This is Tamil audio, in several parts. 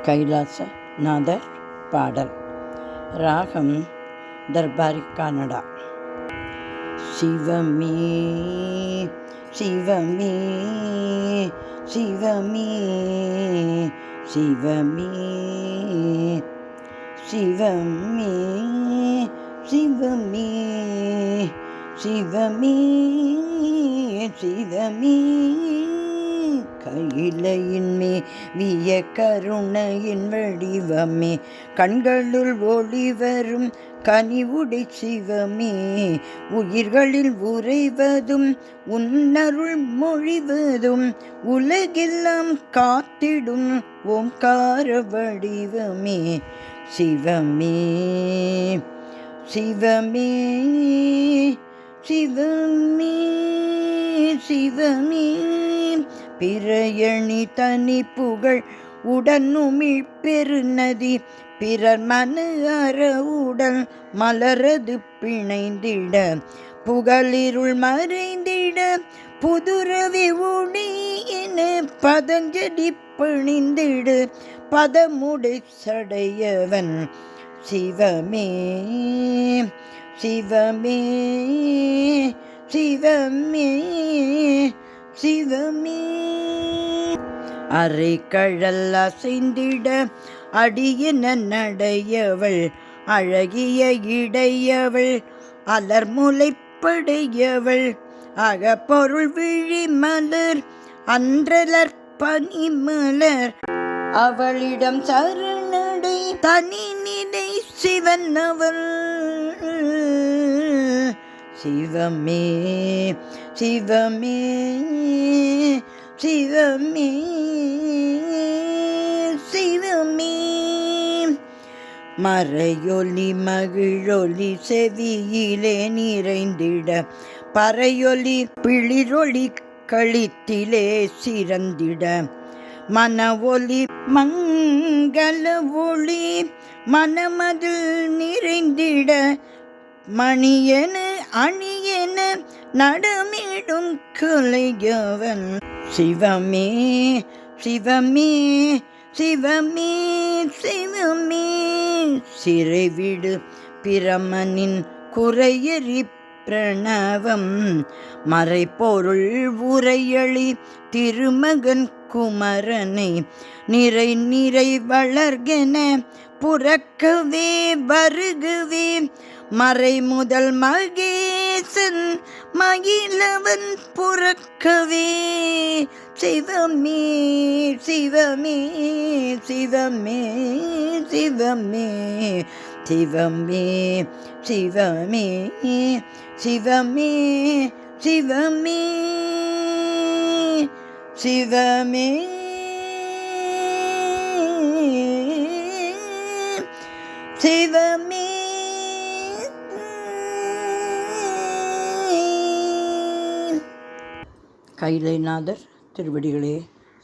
கைலாசநாதர் பாடல். ராகம் தர்பாரி கன்னடா. சிவமே சிவமே சிவமே சிவமே சிவமே சிவமே சிவமே சிவமே கையிலையின் மேவிய கருணையின் வடிவமே, கண்களுள் ஒளி வரும் கனிவுடை சிவமே, உயிர்களில் உறைவதும் உன்னருள் மொழிவதும் உலகெல்லாம் காத்திடும் ஓம்கார வடிவமே. சிவமே சிவமே சிவமே சிவமே பிறையணி தனி புகழ் உடனுமிழ் பெருநதி, பிறர் மன அற உடல் மலரது பிணைந்திட, புகழிருள் மறைந்திட புதுரவி ஒளியின பதஞ்சலி பணிந்திடு பதமுடை சடையவன். சிவமே சிவமே சிவமே சிவமே அரை கழல் அசைந்திட அடியென நடையவள், அழகிய இடையவள் அலர்முலைப்படையவள், அகப்பொருள் விழி மலர் அன்றலர் பனிமலர், அவளிடம் சரணடை தனி நிலை சிவன் அவள். சிவமே சிவமே சிவமே சிவமே மறையொலி மகிழொலி செவியிலே நிறைந்திட, பறையொலி பிளிரொளி கழித்திலே சிறந்திட, மன ஒலி மங்கள ஒளி மனமதில் நிறைந்திட, மணியென அணியென நடமிடும் கலையவன். சிவமே சிவமே சிவமே சிவமே சிறைவிடு பிரமனின் குறையறி பிரணவம், மறைப்பொருள் உரையளி திருமகன் குமரனை, நிறை நிறை வளர்கென புறக்கவே வருகவே, மறை முதல் மகேசன் மகிழவன் புறக்கவே. சிவமே சிவமே சிவமே சிவமே சிவமே சிவமே சிவமே சிவமே சிவமே சிவமே. கைலைநாதர் திருவடிகளே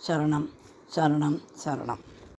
சரணம் சரணம் சரணம்.